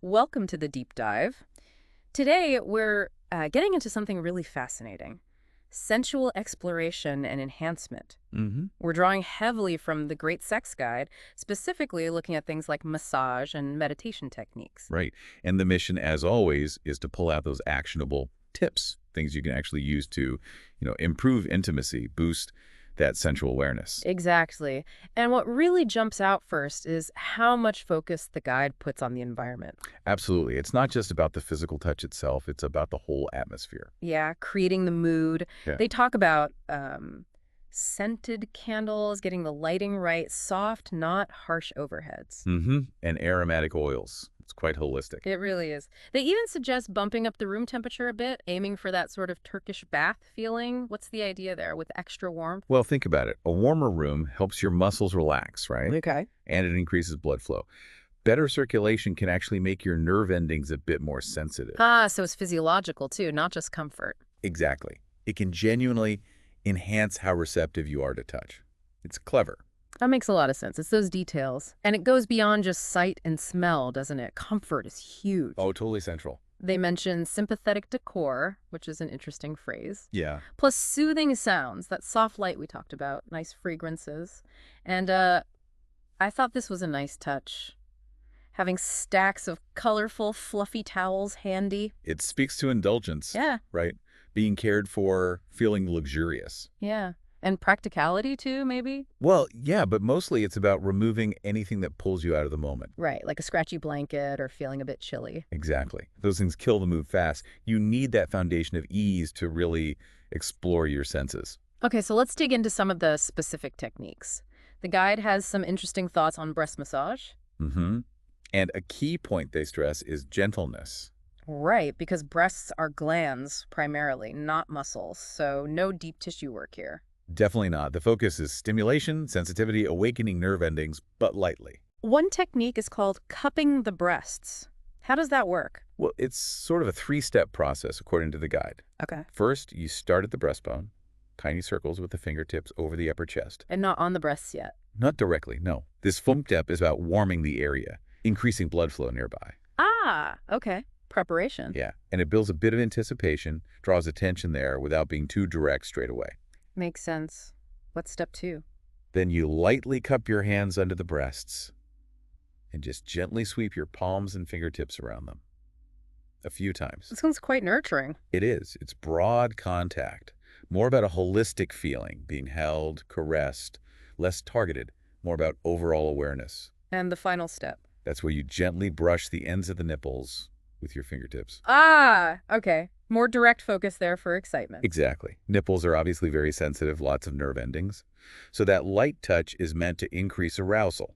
Welcome to the deep dive. Today, we're getting into something really fascinating: sensual exploration and enhancement. hmm We're drawing heavily from the Great Sex Guide, specifically looking at things like massage and meditation techniques. Right. And the mission, as always, is to pull out those actionable tips, things you can actually use to, improve intimacy, boost that sensual awareness. Exactly. And what really jumps out first is how much focus the guide puts on the environment. Absolutely. It's not just about the physical touch itself, it's about the whole atmosphere. Yeah, creating the mood. Yeah. They talk about scented candles, getting the lighting right, soft, not harsh overheads. And aromatic oils. It's quite holistic. It really is. They even suggest bumping up the room temperature a bit, aiming for that sort of Turkish bath feeling. What's the idea there with extra warmth? Well, think about it. A warmer room helps your muscles relax, right? Okay. And it increases blood flow. Better circulation can actually make your nerve endings a bit more sensitive. Ah, so it's physiological too, not just comfort. Exactly. It can genuinely enhance how receptive you are to touch. It's clever. That makes a lot of sense. It's those details. And it goes beyond just sight and smell, doesn't it? Comfort is huge. Oh, totally central. They mention sympathetic decor, which is an interesting phrase, Yeah. plus soothing sounds, that soft light we talked about, nice fragrances. And I thought this was a nice touch. Having stacks of colorful, fluffy towels handy. It speaks to indulgence, Yeah, right? Being cared for, feeling luxurious. yeah. And practicality too, maybe? Well, yeah, but mostly it's about removing anything that pulls you out of the moment. Right, like a scratchy blanket or feeling a bit chilly. Exactly. Those things kill the mood fast. You need that foundation of ease to really explore your senses. Okay, so let's dig into some of the specific techniques. The guide has some interesting thoughts on breast massage. hmm And a key point they stress is gentleness. Right, because breasts are glands primarily, not muscles, so no deep tissue work here. Definitely not. The focus is stimulation, sensitivity, awakening nerve endings, but lightly. One technique is called cupping the breasts. How does that work? Well, it's sort of a three-step process according to the guide. Okay. First, you start at the breastbone, tiny circles with the fingertips over the upper chest. And not on the breasts yet. Not directly, no. This foam step is about warming the area, increasing blood flow nearby. Ah, okay. Preparation. Yeah, and it builds a bit of anticipation, draws attention there without being too direct straight away. Makes sense. What's step two? Then you lightly cup your hands under the breasts and just gently sweep your palms and fingertips around them. A few times. This one's quite nurturing. It is. It's broad contact. More about a holistic feeling, being held, caressed, less targeted, more about overall awareness. And the final step. That's where you gently brush the ends of the nipples with your fingertips. Ah, okay. More direct focus there for excitement. Exactly. Nipples are obviously very sensitive, lots of nerve endings. So that light touch is meant to increase arousal.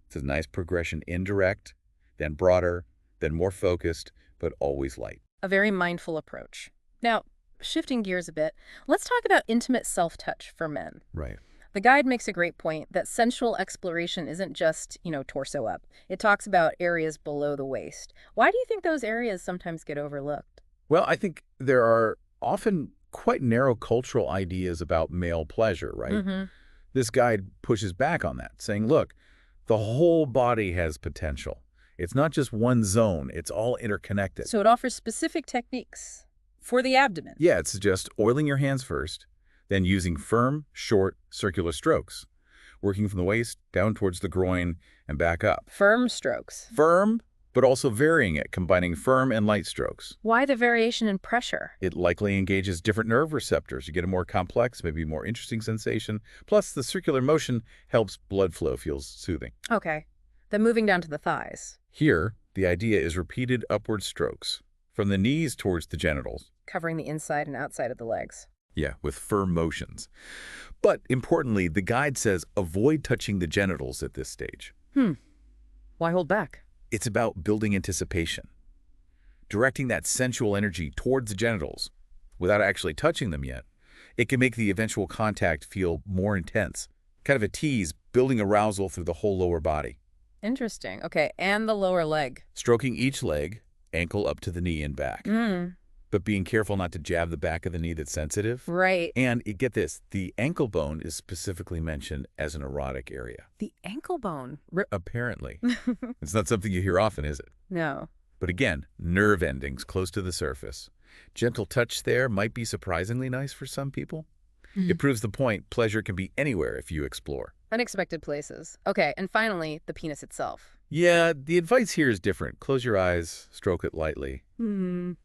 It's a nice progression, indirect, then broader, then more focused, but always light. A very mindful approach. Now, shifting gears a bit, let's talk about intimate self-touch for men. Right. The guide makes a great point that sensual exploration isn't just, torso up. It talks about areas below the waist. Why do you think those areas sometimes get overlooked? Well, I think there are often quite narrow cultural ideas about male pleasure, right? Mm-hmm. This guide pushes back on that, saying, look, the whole body has potential. It's not just one zone, it's all interconnected. So it offers specific techniques for the abdomen. Yeah, it suggests oiling your hands first, then using firm, short, circular strokes, working from the waist down towards the groin and back up. Firm strokes. Firm, but also varying it, combining firm and light strokes. Why the variation in pressure? It likely engages different nerve receptors. You get a more complex, maybe more interesting sensation. Plus, the circular motion helps blood flow feel soothing. Okay. Then moving down to the thighs, Here, the idea is repeated upward strokes, from the knees towards the genitals. covering the inside and outside of the legs. Yeah, with firm motions. But importantly, the guide says avoid touching the genitals at this stage. Why hold back? It's about building anticipation, directing that sensual energy towards the genitals without actually touching them yet. It can make the eventual contact feel more intense, kind of a tease, building arousal through the whole lower body. Interesting. Okay, and the lower leg. Stroking each leg, ankle up to the knee and back. But being careful not to jab the back of the knee that's sensitive. Right. And get this, the ankle bone is specifically mentioned as an erotic area. The ankle bone. Apparently. It's not something you hear often, is it? No. But again, nerve endings close to the surface. Gentle touch there might be surprisingly nice for some people. It proves the point pleasure can be anywhere if you explore. Unexpected places. Okay, and finally, the penis itself. Yeah, the advice here is different. Close your eyes, stroke it lightly.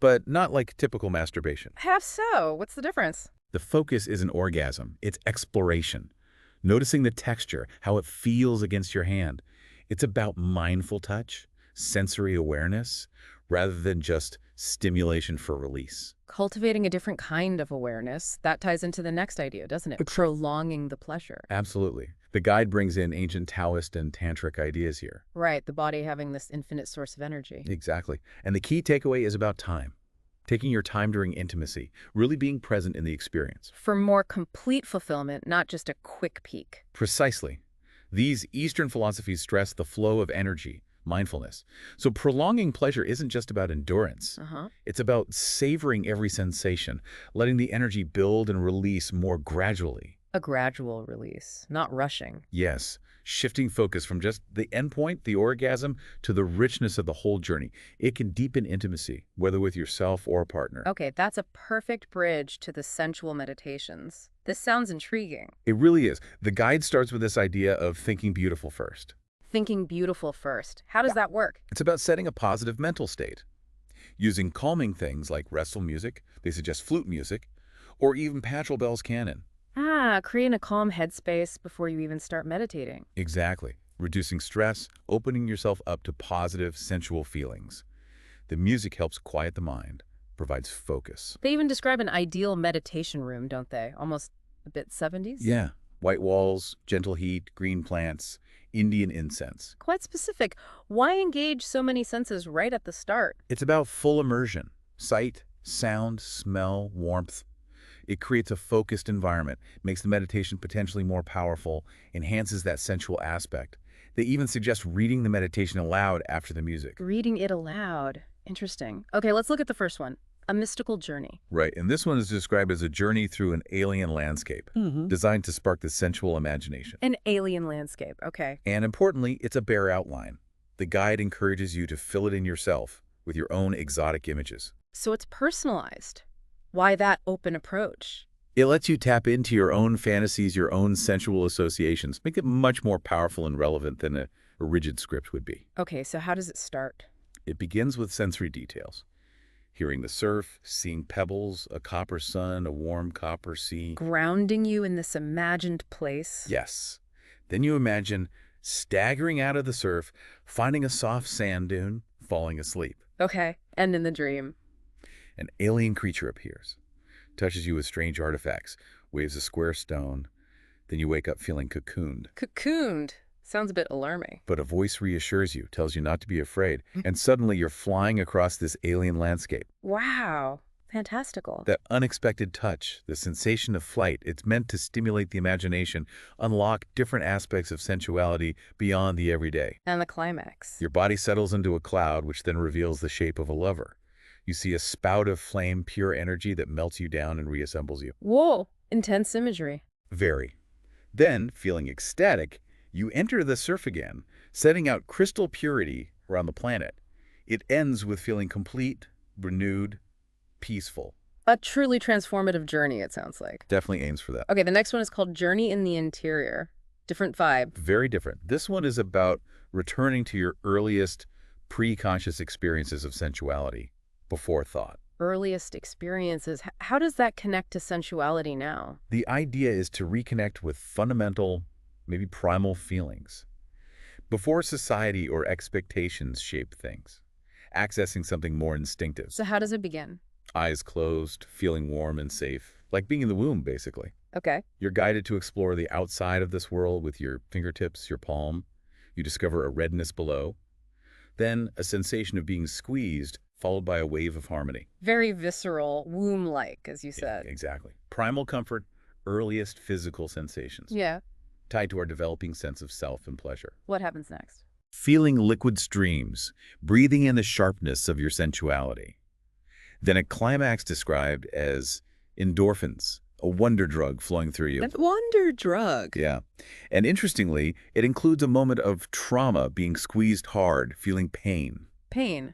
But not like typical masturbation. Half so. What's the difference? The focus isn't orgasm, it's exploration. Noticing the texture, how it feels against your hand. It's about mindful touch, sensory awareness, rather than just stimulation for release. Cultivating a different kind of awareness. That ties into the next idea, doesn't it? Prolonging the pleasure. Absolutely. The guide brings in ancient Taoist and Tantric ideas here. Right, the body having this infinite source of energy. Exactly. And the key takeaway is about time. Taking your time during intimacy, really being present in the experience. For more complete fulfillment, not just a quick peak. Precisely. These Eastern philosophies stress the flow of energy, mindfulness. So prolonging pleasure isn't just about endurance. It's about savoring every sensation, letting the energy build and release more gradually. A gradual release, not rushing. Yes, shifting focus from just the endpoint, the orgasm, to the richness of the whole journey. It can deepen intimacy, whether with yourself or a partner. Okay, that's a perfect bridge to the sensual meditations. This sounds intriguing. It really is. The guide starts with this idea of thinking beautiful first. Thinking beautiful first. How does that work? It's about setting a positive mental state. Using calming things like restful music, they suggest flute music, or even Pachelbel's canon. Creating a calm headspace before you even start meditating. Exactly. Reducing stress, opening yourself up to positive, sensual feelings. The music helps quiet the mind, provides focus. They even describe an ideal meditation room, don't they? Almost a bit 70s? Yeah. White walls, gentle heat, green plants, Indian incense. Quite specific. Why engage so many senses right at the start? It's about full immersion. Sight, sound, smell, warmth. It creates a focused environment, makes the meditation potentially more powerful, enhances that sensual aspect. They even suggest reading the meditation aloud after the music. Reading it aloud. Interesting. Okay, let's look at the first one. A mystical journey. Right, and this one is described as a journey through an alien landscape, designed to spark the sensual imagination. An alien landscape, okay. And importantly, it's a bare outline. The guide encourages you to fill it in yourself with your own exotic images. So it's personalized. Why that open approach? It lets you tap into your own fantasies, your own sensual associations, make it much more powerful and relevant than a rigid script would be. Okay, so how does it start? It begins with sensory details. Hearing the surf, seeing pebbles, a copper sun, a warm copper sea. Grounding you in this imagined place? Yes. Then you imagine staggering out of the surf, finding a soft sand dune, falling asleep. Okay, and in the dream? An alien creature appears, touches you with strange artifacts, waves a square stone. Then you wake up feeling cocooned. Cocooned. Sounds a bit alarming. But a voice reassures you, tells you not to be afraid, and suddenly you're flying across this alien landscape. Wow. Fantastical. That unexpected touch, the sensation of flight, it's meant to stimulate the imagination, unlock different aspects of sensuality beyond the everyday. And the climax. Your body settles into a cloud, which then reveals the shape of a lover. You see a spout of flame, pure energy that melts you down and reassembles you. Whoa, intense imagery. Very. Then, feeling ecstatic, you enter the surf again, setting out crystal purity around the planet. It ends with feeling complete, renewed, peaceful. A truly transformative journey, it sounds like. Definitely aims for that. Okay, the next one is called Journey in the Interior. Different vibe. Very different. This one is about returning to your earliest pre-conscious experiences of sensuality before thought. Earliest experiences. How does that connect to sensuality now? The idea is to reconnect with fundamental, maybe primal feelings. Before society or expectations shape things, accessing something more instinctive. So how does it begin? Eyes closed, feeling warm and safe, like being in the womb, basically. Okay. You're guided to explore the outside of this world with your fingertips, your palm. You discover a redness below. Then a sensation of being squeezed, followed by a wave of harmony. Very visceral, womb-like, as you said. Yeah, exactly. Primal comfort, earliest physical sensations. Yeah. Tied to our developing sense of self and pleasure. What happens next? Feeling liquid streams, breathing in the sharpness of your sensuality. Then a climax described as endorphins, a wonder drug flowing through you. A wonder drug. Yeah. And interestingly, it includes a moment of trauma, being squeezed hard, feeling pain. Pain.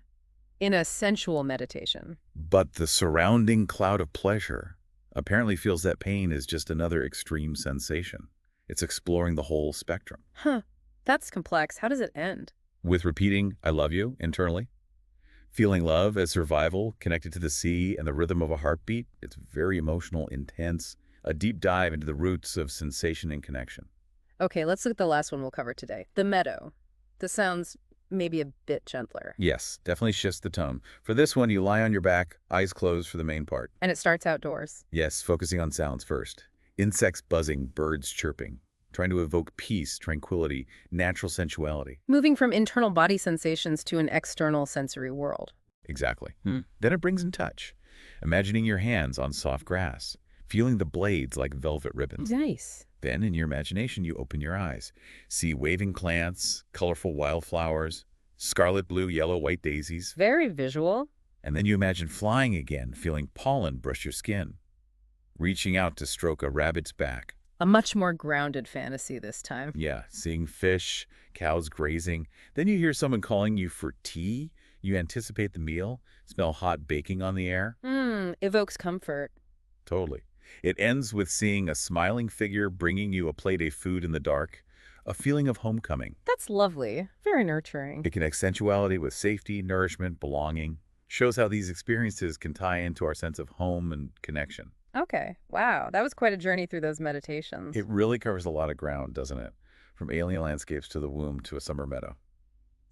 in a sensual meditation. But the surrounding cloud of pleasure apparently feels that pain is just another extreme sensation. It's exploring the whole spectrum. Huh, that's complex. How does it end? With repeating, I love you, internally. Feeling love as survival, connected to the sea and the rhythm of a heartbeat. It's very emotional, intense, a deep dive into the roots of sensation and connection. Okay, let's look at the last one we'll cover today. The meadow. This sounds maybe a bit gentler. Yes, definitely shifts the tone. For this one, you lie on your back, eyes closed for the main part. And it starts outdoors. Yes, focusing on sounds first. Insects buzzing, birds chirping, trying to evoke peace, tranquility, natural sensuality. Moving from internal body sensations to an external sensory world. Exactly. Then it brings in touch. Imagining your hands on soft grass, feeling the blades like velvet ribbons. Nice. Then, in your imagination, you open your eyes. See waving plants, colorful wildflowers, scarlet, blue, yellow, white daisies. Very visual. And then you imagine flying again, feeling pollen brush your skin. Reaching out to stroke a rabbit's back. A much more grounded fantasy this time. Yeah, seeing fish, cows grazing. Then you hear someone calling you for tea. You anticipate the meal, smell hot baking on the air. Evokes comfort. Totally. It ends with seeing a smiling figure bringing you a plate of food in the dark, a feeling of homecoming. That's lovely. Very nurturing. It connects sensuality with safety, nourishment, belonging. Shows how these experiences can tie into our sense of home and connection. Okay. Wow. That was quite a journey through those meditations. It really covers a lot of ground, doesn't it? From alien landscapes to the womb to a summer meadow.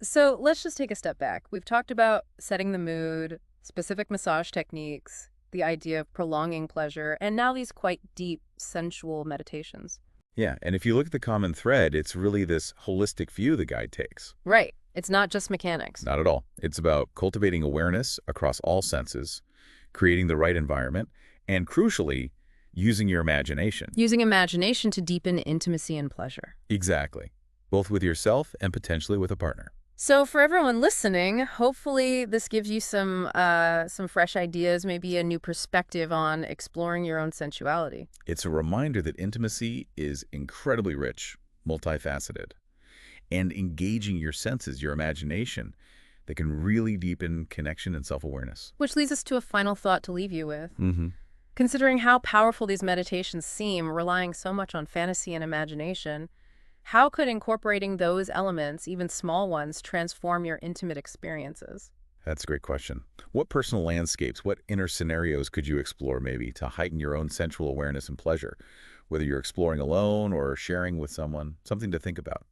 So let's just take a step back. We've talked about setting the mood, specific massage techniques, the idea of prolonging pleasure, and now these quite deep, sensual meditations. Yeah, and if you look at the common thread, it's really this holistic view the guide takes. Right. It's not just mechanics. Not at all. It's about cultivating awareness across all senses, creating the right environment, and crucially, using your imagination. Using imagination to deepen intimacy and pleasure. Exactly. Both with yourself and potentially with a partner. So for everyone listening, hopefully this gives you some fresh ideas, maybe a new perspective on exploring your own sensuality. It's a reminder that intimacy is incredibly rich, multifaceted, and engaging your senses, your imagination, that can really deepen connection and self-awareness. Which leads us to a final thought to leave you with. Considering how powerful these meditations seem, relying so much on fantasy and imagination, how could incorporating those elements, even small ones, transform your intimate experiences? That's a great question. What personal landscapes, what inner scenarios could you explore maybe to heighten your own sensual awareness and pleasure? Whether you're exploring alone or sharing with someone, something to think about.